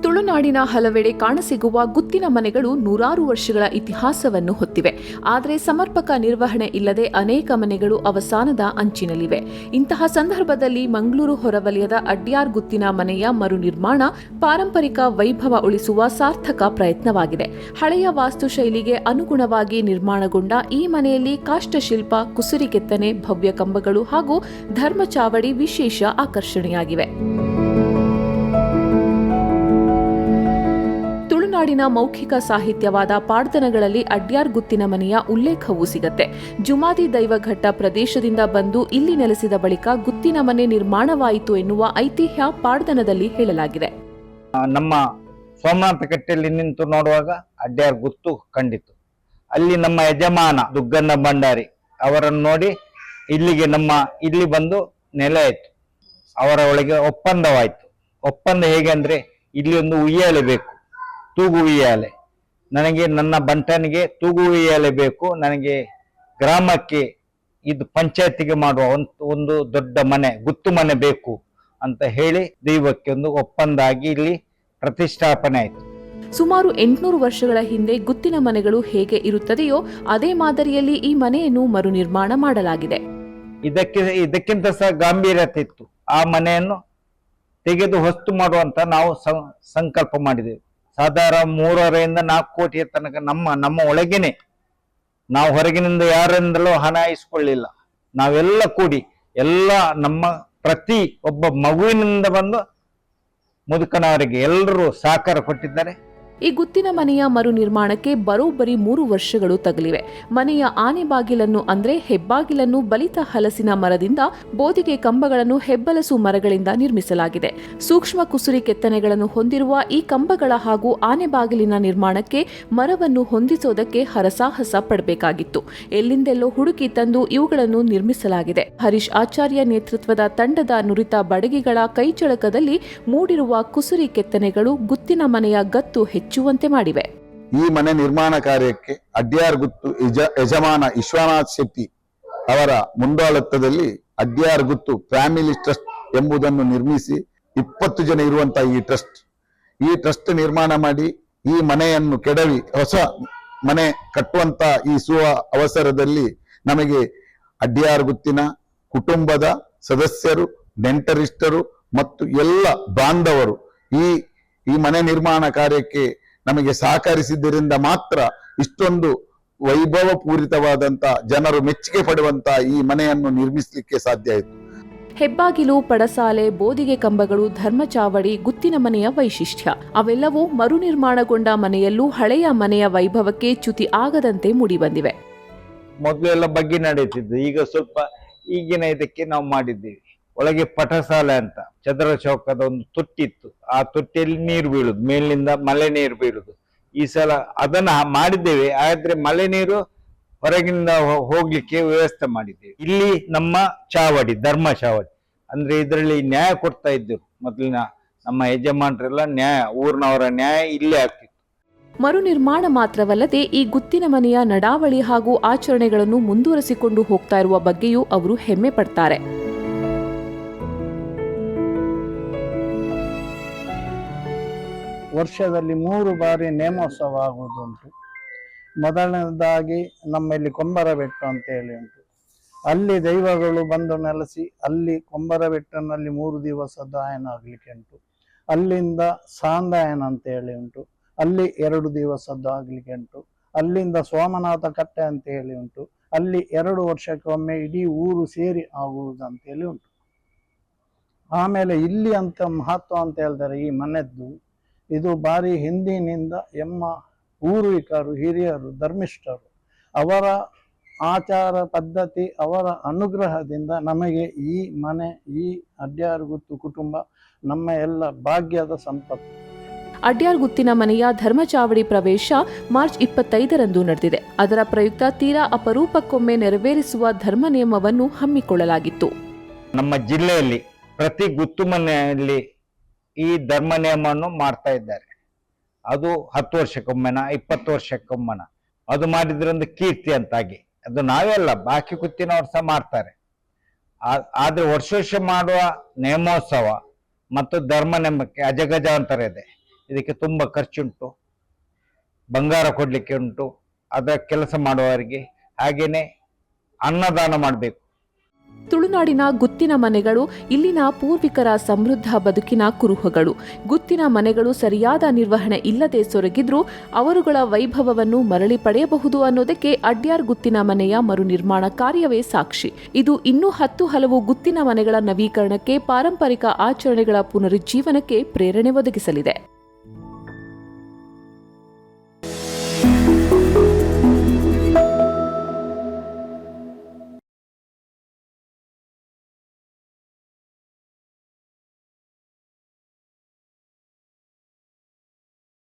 ತುಳುನಾಡಿನ ಹಲವೆಡೆ ಕಾಣಸಿಗುವ ಗುತ್ತಿನ ಮನೆಗಳು ನೂರಾರು ವರ್ಷಗಳ ಇತಿಹಾಸವನ್ನು ಹೊತ್ತಿವೆ. ಆದರೆ ಸಮರ್ಪಕ ನಿರ್ವಹಣೆ ಇಲ್ಲದೆ ಅನೇಕ ಮನೆಗಳು ಅವಸಾನದ ಅಂಚಿನಲ್ಲಿವೆ. ಇಂತಹ ಸಂದರ್ಭದಲ್ಲಿ ಮಂಗಳೂರು ಹೊರವಲಯದ ಅಡ್ಯಾರ್ ಗುತ್ತಿನ ಮನೆಯ ಮರು ನಿರ್ಮಾಣ ಪಾರಂಪರಿಕ ವೈಭವ ಉಳಿಸುವ ಸಾರ್ಥಕ ಪ್ರಯತ್ನವಾಗಿದೆ. ಹಳೆಯ ವಾಸ್ತುಶೈಲಿಗೆ ಅನುಗುಣವಾಗಿ ನಿರ್ಮಾಣಗೊಂಡ ಈ ಮನೆಯಲ್ಲಿ ಕಾಷ್ಟಶಿಲ್ಪ, ಕುಸುರಿ ಕೆತ್ತನೆ, ಭವ್ಯ ಕಂಬಗಳು ಹಾಗೂ ಧರ್ಮಚಾವಡಿ ವಿಶೇಷ ಆಕರ್ಷಣೆಯಾಗಿವೆ. ತುಳುನಾಡಿನ ಮೌಖಿಕ ಸಾಹಿತ್ಯವಾದ ಪಾಡ್ದನಗಳಲ್ಲಿ ಅಡ್ಯಾರ್ ಗುತ್ತಿನ ಮನೆಯ ಉಲ್ಲೇಖವೂ ಸಿಗತ್ತೆ. ಜುಮಾದಿ ದೈವಘಟ್ಟ ಪ್ರದೇಶದಿಂದ ಬಂದು ಇಲ್ಲಿ ನೆಲೆಸಿದ ಬಳಿಕ ಗುತ್ತಿನ ಮನೆ ನಿರ್ಮಾಣವಾಯಿತು ಎನ್ನುವ ಐತಿಹ್ಯ ಪಾಡ್ದನದಲ್ಲಿ ಹೇಳಲಾಗಿದೆ. ನಮ್ಮ ಸೋಮನಾಥ ಕಟ್ಟೆಯಲ್ಲಿ ನಿಂತು ನೋಡುವಾಗ ಅಡ್ಯಾರ್ ಗುತ್ತು ಕಂಡಿತು. ಅಲ್ಲಿ ನಮ್ಮ ಯಜಮಾನ ದುಗ್ಗಣ್ಣ ಭಂಡಾರಿ ಅವರನ್ನು ನೋಡಿ ಇಲ್ಲಿ ಬಂದು ನೆಲೆ ಆಯ್ತು. ಅವರ ಒಳಗೆ ಒಪ್ಪಂದವಾಯ್ತು. ಒಪ್ಪಂದ ಹೇಗೆ ಅಂದ್ರೆ, ಇಲ್ಲಿ ಒಂದು ಉಯ್ಯಾಲೆ ಬೇಕು, ತೂಗು ಉಯ್ಯಾಲೆ. ನನಗೆ ನನ್ನ ಬಂಟನಿಗೆ ತೂಗು ಉಯ್ಯಾಲೆ ಬೇಕು, ನನಗೆ ಗ್ರಾಮಕ್ಕೆ ಇದು ಪಂಚಾಯತಿಗೆ ಮಾಡುವ ಒಂದು ದೊಡ್ಡ ಮನೆ, ಗುತ್ತು ಮನೆ ಬೇಕು ಅಂತ ಹೇಳಿ ದೈವಕ್ಕೆ ಒಂದು ಒಪ್ಪಂದ ಆಗಿ ಇಲ್ಲಿ ಪ್ರತಿಷ್ಠಾಪನೆ ಆಯಿತು. ಸುಮಾರು 800 ವರ್ಷಗಳ ಹಿಂದೆ ಗುತ್ತಿನ ಮನೆಗಳು ಹೇಗೆ ಇರುತ್ತದೆಯೋ ಅದೇ ಮಾದರಿಯಲ್ಲಿ ಈ ಮನೆಯನ್ನು ಮರು ನಿರ್ಮಾಣ ಮಾಡಲಾಗಿದೆ. ಇದಕ್ಕಿಂತ ಸಹ ಗಾಂಭೀರ್ಯತೆ ಇತ್ತು. ಆ ಮನೆಯನ್ನು ತೆಗೆದು ಹೊಸ್ತು ಮಾಡುವಂತ ನಾವು ಸಂಕಲ್ಪ ಮಾಡಿದೆವು. ಸಾಧಾರಣ 3.5 ಕೋಟಿಯ ತನಕ ನಮ್ಮ ಒಳಗೇನೆ, ನಾವು ಹೊರಗಿನಿಂದ ಯಾರಿಂದಲೂ ಹಣ ಇಸ್ಕೊಳ್ಳಿಲ್ಲ. ನಾವೆಲ್ಲ ಕೂಡಿ ಎಲ್ಲ ನಮ್ಮ ಪ್ರತಿ ಒಬ್ಬ ಮಗುವಿನಿಂದ ಬಂದು ಮುದುಕನವರಿಗೆ ಎಲ್ಲರೂ ಸಹಕಾರ ಕೊಟ್ಟಿದ್ದಾರೆ. ಈ ಗುತ್ತಿನ ಮನೆಯ ಮರು ನಿರ್ಮಾಣಕ್ಕೆ ಬರೋಬ್ಬರಿ 3 ವರ್ಷಗಳು ತಗಲಿವೆ. ಮನೆಯ ಆನೆ ಬಾಗಿಲನ್ನು ಅಂದ್ರೆ ಹೆಬ್ಬಾಗಿಲನ್ನು ಬಲಿತ ಹಲಸಿನ ಮರದಿಂದ, ಬೋದಿಗೆ ಕಂಬಗಳನ್ನು ಹೆಬ್ಬಲಸು ಮರಗಳಿಂದ ನಿರ್ಮಿಸಲಾಗಿದೆ. ಸೂಕ್ಷ್ಮ ಕುಸುರಿ ಕೆತ್ತನೆಗಳನ್ನು ಹೊಂದಿರುವ ಈ ಕಂಬಗಳ ಹಾಗೂ ಆನೆ ಬಾಗಿಲಿನ ನಿರ್ಮಾಣಕ್ಕೆ ಮರವನ್ನು ಹೊಂದಿಸೋದಕ್ಕೆ ಹರಸಾಹಸ ಪಡಬೇಕಾಗಿತ್ತು. ಎಲ್ಲಿಂದೆಲ್ಲೋ ಹುಡುಕಿ ತಂದು ಇವುಗಳನ್ನು ನಿರ್ಮಿಸಲಾಗಿದೆ. ಹರೀಶ್ ಆಚಾರ್ಯ ನೇತೃತ್ವದ ತಂಡದ ನುರಿತ ಬಡಗಿಗಳ ಕೈಚಳಕದಲ್ಲಿ ಮೂಡಿರುವ ಕುಸುರಿ ಕೆತ್ತನೆಗಳು ಗುತ್ತಿನ ಮನೆಯ ಗತ್ತು ಹೆಚ್ಚುವಂತೆ ಮಾಡಿವೆ. ಈ ಮನೆ ನಿರ್ಮಾಣ ಕಾರ್ಯಕ್ಕೆ ಅಡ್ಯಾರ್ ಗುತ್ತು ಯಜಮಾನ ವಿಶ್ವನಾಥ್ ಶೆಟ್ಟಿ ಅವರ ಮುಂದಾಳತ್ವದಲ್ಲಿ ಅಡ್ಯಾರ್ ಗುತ್ತು ಫ್ಯಾಮಿಲಿ ಟ್ರಸ್ಟ್ ಎಂಬುದನ್ನು ನಿರ್ಮಿಸಿ 20 ಜನ ಇರುವಂತಹ ಈ ಟ್ರಸ್ಟ್ ನಿರ್ಮಾಣ ಮಾಡಿ ಈ ಮನೆಯನ್ನು ಕೆಡವಿ ಹೊಸ ಮನೆ ಕಟ್ಟುವಂತ ಈ ಅವಸರದಲ್ಲಿ ನಮಗೆ ಅಡ್ಯಾರ್ ಗುತ್ತಿನ ಕುಟುಂಬದ ಸದಸ್ಯರು, ನೆಂಟರಿಷ್ಟರು ಮತ್ತು ಎಲ್ಲ ಬಾಂಧವರು ಈ ಮನೆ ನಿರ್ಮಾಣ ಕಾರ್ಯಕ್ಕೆ ನಮಗೆ ಸಹಕರಿಸಿದ್ದರಿಂದ ಮಾತ್ರ ಇಷ್ಟೊಂದು ವೈಭವ ಪೂರಿತವಾದಂತ, ಜನರು ಮೆಚ್ಚುಗೆ ಪಡುವಂತ ಈ ಮನೆಯನ್ನು ನಿರ್ಮಿಸಲಿಕ್ಕೆ ಸಾಧ್ಯ ಆಯಿತು. ಹೆಬ್ಬಾಗಿಲು, ಪಡಸಾಲೆ, ಬೋದಿಗೆ ಕಂಬಗಳು, ಧರ್ಮಚಾವಡಿ ಗುತ್ತಿನ ಮನೆಯ ವೈಶಿಷ್ಟ್ಯ. ಅವೆಲ್ಲವೂ ಮರು ನಿರ್ಮಾಣಗೊಂಡ ಮನೆಯಲ್ಲೂ ಹಳೆಯ ಮನೆಯ ವೈಭವಕ್ಕೆ ಚ್ಯುತಿ ಆಗದಂತೆ ಮೂಡಿಬಂದಿವೆ. ಮೊದಲು ಎಲ್ಲ ಬಗ್ಗೆ ನಡೀತಿದ್ದು, ಈಗ ಸ್ವಲ್ಪ ಈಗಿನ ಇದಕ್ಕೆ ನಾವು ಮಾಡಿದ್ದೀವಿ. ಒಳಗೆ ಪಠಸಾಲೆ ಅಂತ ಚದರ ಚೌಕದ ಒಂದು ತೊಟ್ಟಿತ್ತು. ಆ ತೊಟ್ಟಿಯಲ್ಲಿ ನೀರು ಬೀಳುದು, ಮೇಲಿನಿಂದ ಮಳೆ ನೀರು ಬೀಳುದು. ಈ ಸಲ ಅದನ್ನ ಮಾಡಿದ್ದೇವೆ. ಆದ್ರೆ ಮಳೆ ನೀರು ಹೊರಗಿನಿಂದ ಹೋಗ್ಲಿಕ್ಕೆ ವ್ಯವಸ್ಥೆ ಮಾಡಿದ್ದೇವೆ. ಇಲ್ಲಿ ನಮ್ಮ ಚಾವಡಿ, ಧರ್ಮ ಚಾವಡಿ ಅಂದ್ರೆ ಇದರಲ್ಲಿ ನ್ಯಾಯ ಕೊಡ್ತಾ ಇದ್ರು ಮೊದಲಿನ ನಮ್ಮ ಯಜಮಾನರೆಲ್ಲ. ನ್ಯಾಯ, ಊರಿನವರ ನ್ಯಾಯ ಇಲ್ಲೇ ಆಗ್ತಿತ್ತು. ಮರು ನಿರ್ಮಾಣ ಮಾತ್ರವಲ್ಲದೆ ಈ ಗುತ್ತಿನ ಮನೆಯ ನಡಾವಳಿ ಹಾಗೂ ಆಚರಣೆಗಳನ್ನು ಮುಂದುವರೆಸಿಕೊಂಡು ಹೋಗ್ತಾ ಇರುವ ಬಗ್ಗೆಯೂ ಅವರು ಹೆಮ್ಮೆ ಪಡ್ತಾರೆ. ವರ್ಷದಲ್ಲಿ 3 ಬಾರಿ ನೇಮೋತ್ಸವ ಆಗುವುದುಂಟು. ಮೊದಲನೇದಾಗಿ ನಮ್ಮಲ್ಲಿ ಕೊಂಬರ ಬೆಟ್ಟ ಅಂತ ಹೇಳಿ ಉಂಟು. ಅಲ್ಲಿ ದೈವಗಳು ಬಂದು ನೆಲೆಸಿ ಅಲ್ಲಿ ಕೊಂಬರ ಬೆಟ್ಟನಲ್ಲಿ 3 ದಿವಸದ ಆಯನ ಆಗ್ಲಿಕ್ಕೆ ಉಂಟು. ಅಲ್ಲಿಂದ ಸಾಂದಾಯನ ಅಂತ ಹೇಳಿ ಉಂಟು, ಅಲ್ಲಿ 2 ದಿವಸದ್ದು ಆಗ್ಲಿಕ್ಕೆ ಉಂಟು. ಅಲ್ಲಿಂದ ಸೋಮನಾಥ ಕಟ್ಟೆ ಅಂತ ಹೇಳಿ ಉಂಟು, ಅಲ್ಲಿ 2 ವರ್ಷಕ್ಕೊಮ್ಮೆ ಇಡೀ ಊರು ಸೇರಿ ಆಗುವುದಂತ ಹೇಳಿ ಉಂಟು. ಆಮೇಲೆ ಇಲ್ಲಿ ಅಂತ ಮಹತ್ವ ಅಂತ ಹೇಳಿದರೆ ಈ ಮನೆದ್ದು ಇದು ಬಾರಿ ಹಿಂದಿನಿಂದ ಪೂರ್ವಿಕರು, ಹಿರಿಯರು, ಧರ್ಮಿಷ್ಠರು ಅವರ ಆಚಾರ ಪದ್ಧತಿ, ಅವರ ಅನುಗ್ರಹದಿಂದ ನಮಗೆ ಈ ಮನೆ, ಈ ಅಡ್ಯಾರ್ ಗುತ್ತು ಕುಟುಂಬ ನಮ್ಮ ಎಲ್ಲ ಭಾಗ್ಯದ ಸಂಪತ್ತು. ಅಡ್ಯಾರ್ ಗುತ್ತಿನ ಮನೆಯ ಧರ್ಮಚಾವಡಿ ಪ್ರವೇಶ ಮಾರ್ಚ್ 25ರಂದು ನಡೆದಿದೆ. ಅದರ ಪ್ರಯುಕ್ತ ತೀರಾ ಅಪರೂಪಕ್ಕೊಮ್ಮೆ ನೆರವೇರಿಸುವ ಧರ್ಮ ನಿಯಮವನ್ನು ಹಮ್ಮಿಕೊಳ್ಳಲಾಗಿತ್ತು. ನಮ್ಮ ಜಿಲ್ಲೆಯಲ್ಲಿ ಪ್ರತಿ ಗುತ್ತು ಮನೆಯಲ್ಲಿ ಈ ಧರ್ಮ ನಿಯಮವನ್ನು ಮಾಡ್ತಾ ಇದ್ದಾರೆ. ಅದು 10 ವರ್ಷಕ್ಕೊಮ್ಮೆನ, 20 ವರ್ಷಕ್ಕೊಮ್ಮೆನ ಅದು ಮಾಡಿದ್ರೊಂದು ಕೀರ್ತಿ ಅಂತಾಗಿ. ಅದು ನಾವೇ ಅಲ್ಲ, ಬಾಕಿ ಗುತ್ತಿನವ್ರು ಸಹ ಮಾಡ್ತಾರೆ. ಆದ್ರೆ ವರ್ಷ ಮಾಡುವ ನೇಮೋತ್ಸವ ಮತ್ತು ಧರ್ಮ ನೆಮ್ಮಕ್ಕೆ ಅಜಗಜಾಂತರ ಇದೆ. ಇದಕ್ಕೆ ತುಂಬಾ ಖರ್ಚುಂಟು, ಬಂಗಾರ ಕೊಡ್ಲಿಕ್ಕೆ ಉಂಟು ಅದರ ಕೆಲಸ ಮಾಡುವವರಿಗೆ. ಹಾಗೇನೆ ಅನ್ನದಾನ ಮಾಡಬೇಕು. ತುಳುನಾಡಿನ ಗುತ್ತಿನ ಮನೆಗಳು ಇಲ್ಲಿನ ಪೂರ್ವಿಕರ ಸಮೃದ್ಧ ಬದುಕಿನ ಕುರುಹುಗಳು. ಗುತ್ತಿನ ಮನೆಗಳು ಸರಿಯಾದ ನಿರ್ವಹಣೆ ಇಲ್ಲದೆ ಸೊರಗಿದ್ರೂ ಅವರುಗಳ ವೈಭವವನ್ನು ಮರಳಿ ಪಡೆಯಬಹುದು ಅನ್ನೋದಕ್ಕೆ ಅಡ್ಯಾರ್ ಗುತ್ತಿನ ಮನೆಯ ಮರು ನಿರ್ಮಾಣ ಕಾರ್ಯವೇ ಸಾಕ್ಷಿ. ಇದು ಇನ್ನೂ 10 ಹಲವು ಗುತ್ತಿನ ಮನೆಗಳ ನವೀಕರಣಕ್ಕೆ, ಪಾರಂಪರಿಕ ಆಚರಣೆಗಳ ಪುನರುಜ್ಜೀವನಕ್ಕೆ ಪ್ರೇರಣೆ ಒದಗಿಸಲಿದೆ.